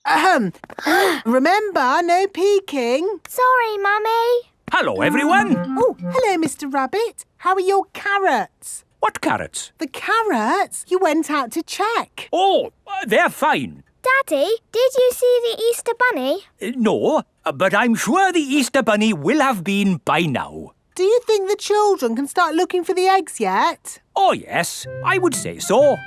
Remember, no peeking. Sorry, Mummy. Hello, everyone. Oh, hello, Mr. Rabbit. How are your carrots? What carrots? The carrots? You went out to check. Oh, they're fine. Daddy, did you see the Easter Bunny? No, but I'm sure the Easter Bunny will have been by now. Do you think the children can start looking for the eggs yet? Oh, yes, I would say so.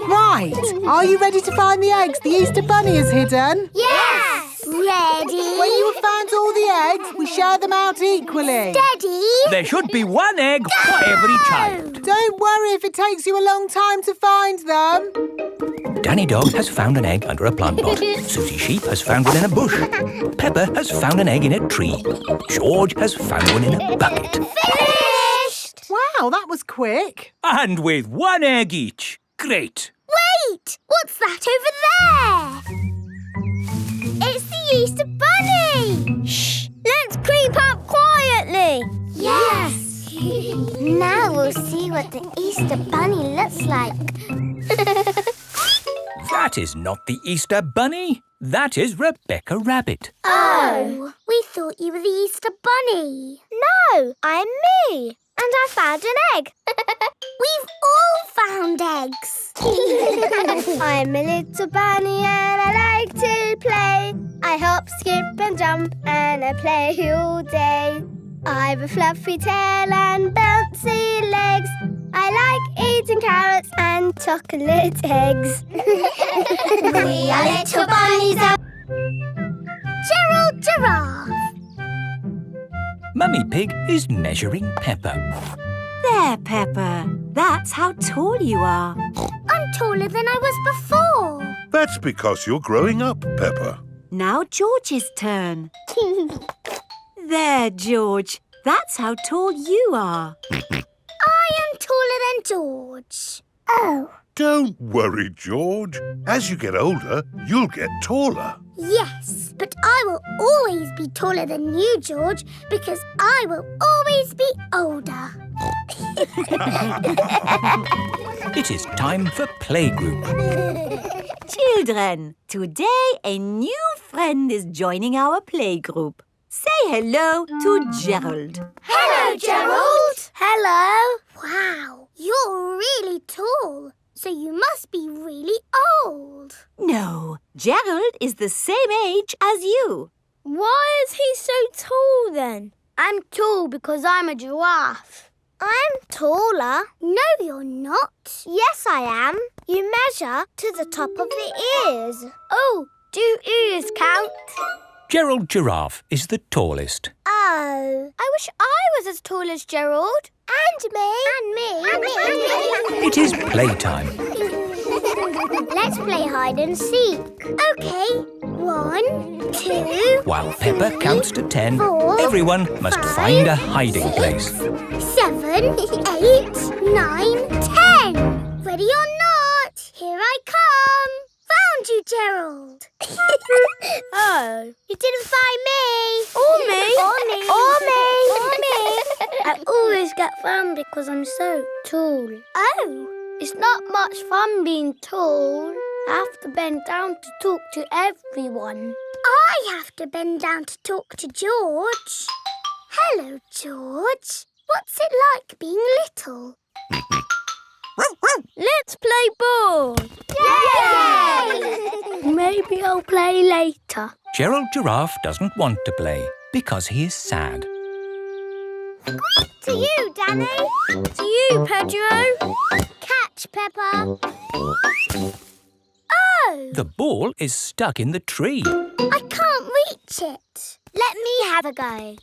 Right. Are you ready to find the eggs the Easter Bunny has hidden? Yes! Ready? When you have found all the eggs, we share them out equally. Steady? There should be one egg for every child. Don't worry if it takes you a long time to find them. Danny Dog has found an egg under a plant pot. Susie Sheep has found one in a bush. Peppa has found an egg in a tree. George has found one in a bucket. Finished! Wow, that was quick. And with one egg each. Great. Wait! What's that over there? It's the Easter Bunny! Shh! Let's creep up quietly. Yes! Now we'll see what the Easter Bunny looks like. That is not the Easter Bunny. That is Rebecca Rabbit. Oh, we thought you were the Easter Bunny. No, I'm me. And I found an egg. We've all found eggs. I'm a little bunny and I like to play. I hop, skip and jump and I play all day. I've a fluffy tail and bouncy legs. I like eating carrots and chocolate eggs. We are little bunnies. Gerald Giraffe. Mummy Pig is measuring Peppa. There, Peppa. That's how tall you are. I'm I'm taller than I was before. That's because you're growing up, Peppa. Now George's turn. There, George. That's how tall you are. I am taller than George. Oh. Don't worry, George. As you get older, you'll get taller. Yes, but I will always be taller than you, George, because I will always be older. It is time for playgroup. Children, today a new friend is joining our playgroup. Say hello to Gerald. Hello, Gerald. Hello. Wow, you're really tall. So you must be really old. No, Gerald is the same age as you. Why is he so tall then? I'm tall because I'm a giraffe. I'm taller. No, you're not. Yes, I am. You measure to the top of the ears. Oh, do ears count? Gerald Giraffe is the tallest. Oh, I wish I was as tall as Gerald. And me. And me. And me. And me. It is playtime. Let's play hide and seek. OK. 1, 2... While Peppa counts to 10, 4, everyone must 5, find a hiding 6, place. 7, 8, 9, 10. Ready or not, here I come. Found you, Gerald. Oh, you didn't find me. Or me. Or me. Or me. Or me. I always get found because I'm so tall. Oh, it's not much fun being tall. I have to bend down to talk to everyone. I have to bend down to talk to George. Hello, George. What's it like being little? Let's play ball. Yay! Maybe I'll play later. Gerald Giraffe doesn't want to play because he is sad. To you, Danny. To you, Pedro. Catch, Peppa. Oh! The ball is stuck in the tree. I can't reach it. Let me have a go.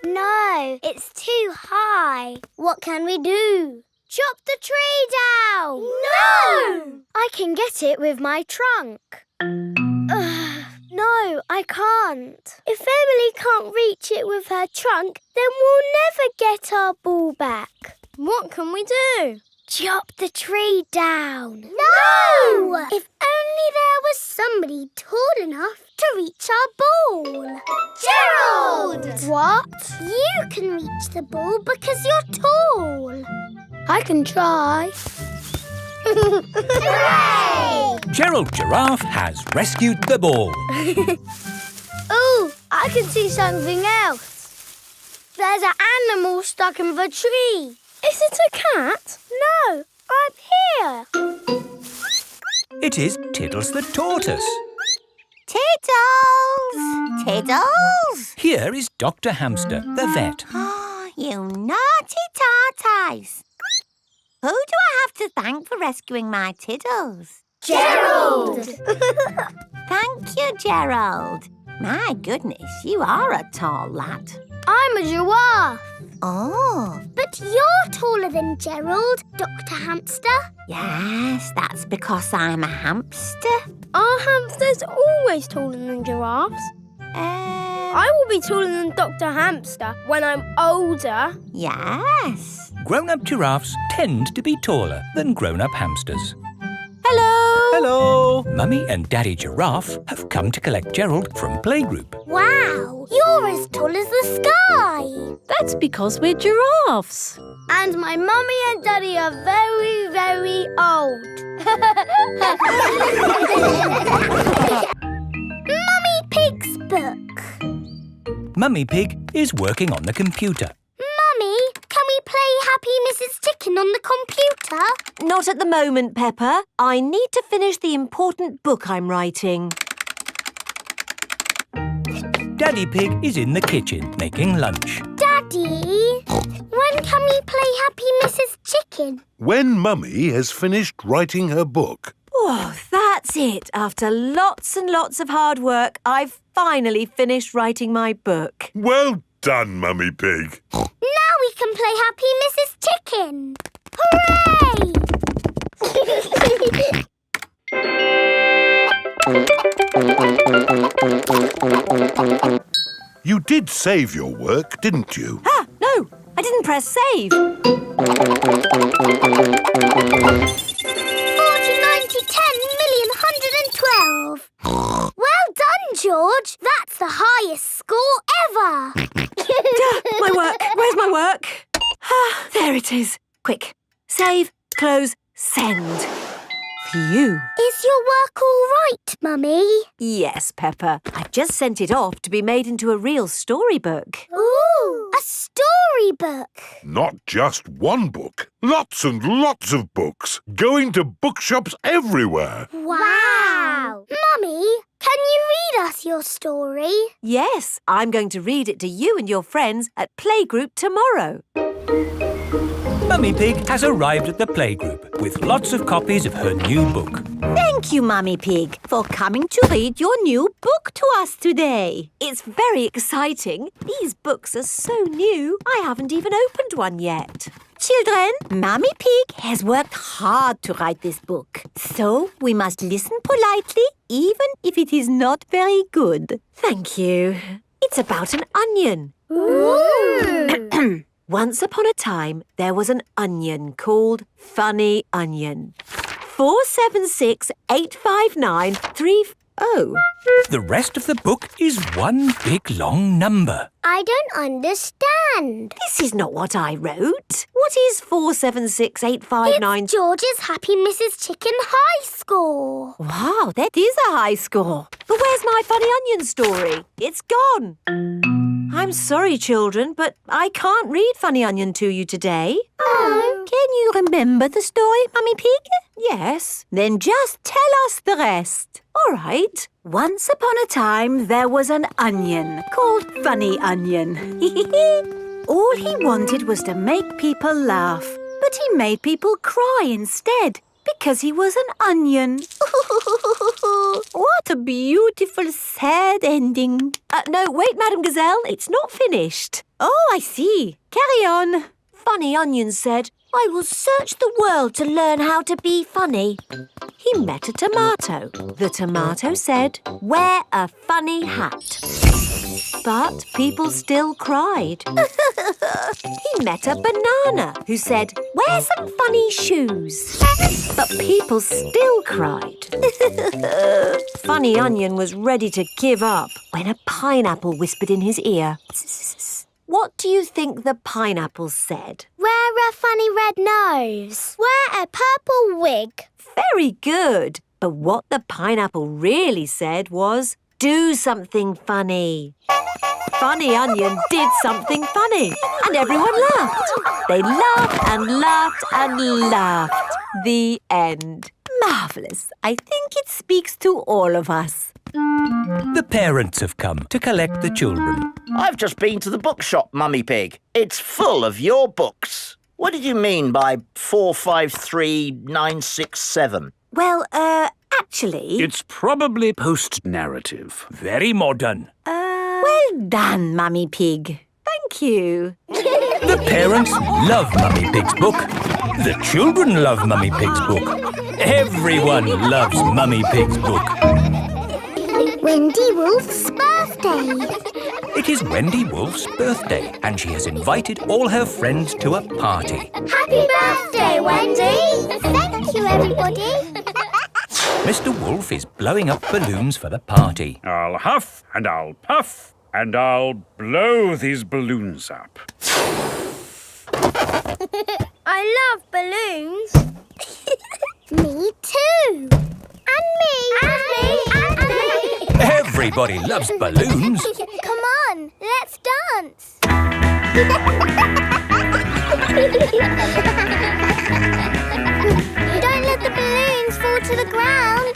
No, it's too high. What can we do? Chop the tree down! No! I can get it with my trunk. No, I can't. If Emily can't reach it with her trunk, then we'll never get our ball back. What can we do? Chop the tree down. No! If only there was somebody tall enough to reach our ball. Gerald! What? You can reach the ball because you're tall. I can try. Hooray! Gerald Giraffe has rescued the ball. Oh, I can see something else. There's an animal stuck in the tree. Is it a cat? No, I'm here. It is Tiddles the tortoise. Tiddles! Tiddles! Here is Dr. Hamster, the vet. Oh, you naughty tortoise. Who do I have to thank for rescuing my Tiddles? Gerald! Thank you, Gerald. My goodness, you are a tall lad. I'm a giraffe. Oh. But you're taller than Gerald, Dr. Hamster. Yes, that's because I'm a hamster. Are hamsters always taller than giraffes? I will be taller than Dr. Hamster when I'm older. Yes. Grown-up giraffes tend to be taller than grown-up hamsters. Hello. Hello! Mummy and Daddy Giraffe have come to collect Gerald from playgroup. Wow, you're as tall as the sky. That's because we're giraffes. And my mummy and daddy are very, very old. Mummy Pig's book. Mummy Pig is working on the computer. Mummy, can we play Happy Mrs. Chicken on the computer? Not at the moment, Peppa. I need to finish the important book I'm writing. Daddy Pig is in the kitchen making lunch. Daddy, when can we play Happy Mrs. Chicken? When Mummy has finished writing her book. Oh, that's it. After lots and lots of hard work, I've finally finished writing my book. Well done, Mummy Pig. Now we can play Happy Mrs. Chicken. Hooray! You did save your work, didn't you? Ah, no, I didn't press save. 40, 90, 10 million, 112. Well done, George. That's the highest score ever. My work. Where's my work? Ah, there it is. Quick. Save, close, send. Phew. Is your work all right, Mummy? Yes, Peppa. I've just sent it off to be made into a real storybook. Ooh, a storybook. Not just one book. Lots and lots of books. Going to bookshops everywhere. Wow. Mummy, can you read us your story? Yes, I'm going to read it to you and your friends at playgroup tomorrow. Mummy Pig has arrived at the playgroup with lots of copies of her new book. Thank you, Mummy Pig, for coming to read your new book to us today. It's very exciting. These books are so new, I haven't even opened one yet. Children, Mummy Pig has worked hard to write this book. So we must listen politely, even if it is not very good. Thank you. It's about an onion. Ooh. Once upon a time, there was an onion called Funny Onion. 4768593. Oh. The rest of the book is one big long number. I don't understand. This is not what I wrote. What is 4768593? It's George's Happy Mrs. Chicken high score. Wow, that is a high score. But where's my Funny Onion story? It's gone. I'm sorry, children, but I can't read Funny Onion to you today. Oh. Can you remember the story, Mummy Pig? Yes. Then just tell us the rest. All right. Once upon a time, there was an onion called Funny Onion. All he wanted was to make people laugh, but he made people cry instead because he was an onion. What a beautiful, sad ending. No, wait, Madam Gazelle, it's not finished. Oh, I see. Carry on. Funny Onion said, I will search the world to learn how to be funny. He met a tomato. The tomato said, wear a funny hat. But people still cried. He met a banana who said, wear some funny shoes. But people still cried. Funny Onion was ready to give up when a pineapple whispered in his ear. What do you think the pineapple said? Wear a funny red nose. Wear a purple wig. Very good. But what the pineapple really said was, do something funny. Funny Onion did something funny, and everyone laughed. They laughed and laughed and laughed. The end. Marvellous. I think it speaks to all of us. The parents have come to collect the children. I've just been to the bookshop, Mummy Pig. It's full of your books. What did you mean by 453967? Well, actually... It's probably post-narrative. Very modern. Well done, Mummy Pig. Thank you. The parents love Mummy Pig's book. The children love Mummy Pig's book. Everyone loves Mummy Pig's book. Wendy Wolf's birthday. It is Wendy Wolf's birthday, and she has invited all her friends to a party. Happy birthday, Wendy. Thank you, everybody. Mr. Wolf is blowing up balloons for the party. I'll huff and I'll puff and I'll blow these balloons up. I love balloons. Me too. And me. And me. And me. Everybody loves balloons. Come on, let's dance. Don't let the balloons fall to the ground.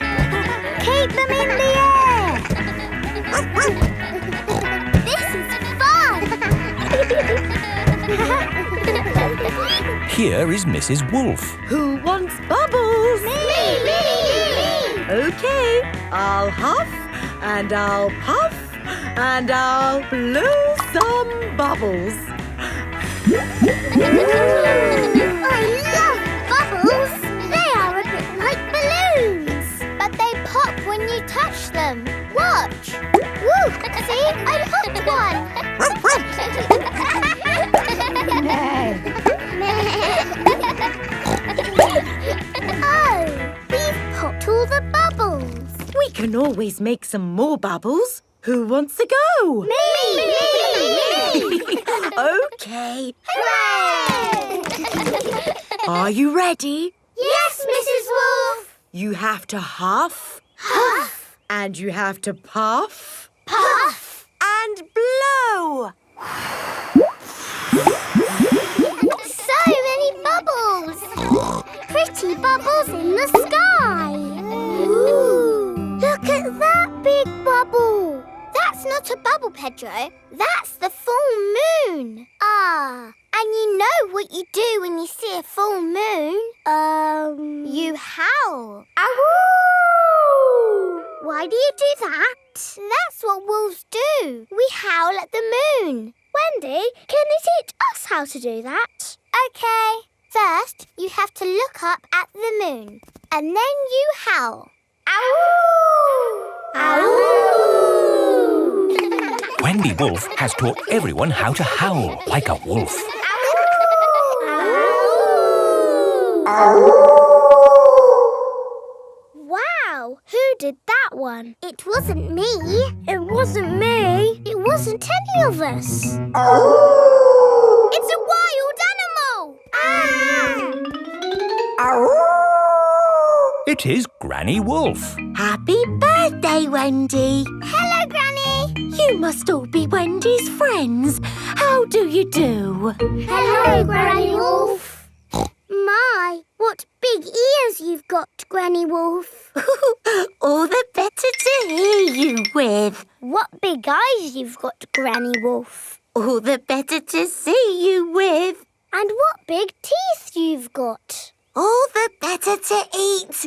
Keep them in the air. This is fun. Here is Mrs. Wolf. Who wants bubbles? Me. Okay, I'll huff and I'll puff and I'll blow some bubbles. I love bubbles. They are a bit like balloons. Oh, we've popped all the bubbles. We can always make some more bubbles. Who wants to go? Me! OK. Hooray! Are you ready? Yes, Mrs. Wolf. You have to huff. Huff. And you have to puff. Puff. And blow. So many bubbles. Pretty bubbles in the sky. Ooh. Look at that big bubble. That's not a bubble, Pedro. That's the full moon. Ah, and you know what you do when you see a full moon? You howl. Ahoo! Why do you do that? That's what wolves do. We howl at the moon. Wendy, can you teach us how to do that? Okay. First, you have to look up at the moon, and then you howl. Ahoo! Ahoo! Wendy Wolf has taught everyone how to howl like a wolf. Wow, who did that one? It wasn't me. It wasn't me. It wasn't any of us. It's a wild animal! It is Granny Wolf. Happy birthday, Wendy. Hello, Granny. You must all be Wendy's friends. How do you do? Hello, Granny Wolf. My, what big ears you've got, Granny Wolf. All the better to hear you with. What big eyes you've got, Granny Wolf. All the better to see you with. And what big teeth you've got. All the better to eat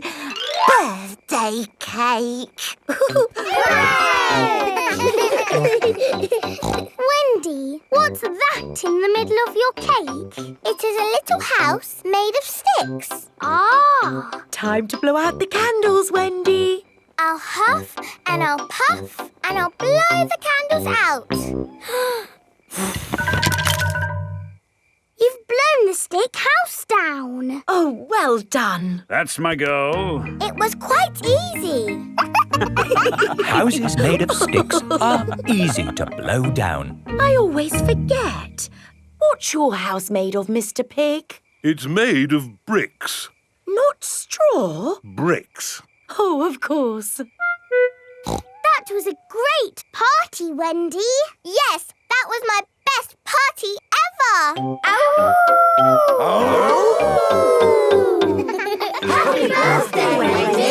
birthday cake. Wendy, what's that in the middle of your cake? It is a little house made of sticks. Ah! Time to blow out the candles, Wendy. I'll huff and I'll puff and I'll blow the candles out. You've blown the stick house down. Oh, well done. That's my go. It was quite easy. Houses made of sticks are easy to blow down. I always forget. What's your house made of, Mr. Pig? It's made of bricks. Not straw? Bricks. Oh, of course. That was a great party, Wendy. Yes, that was my best party ever. Happy birthday, Wendy.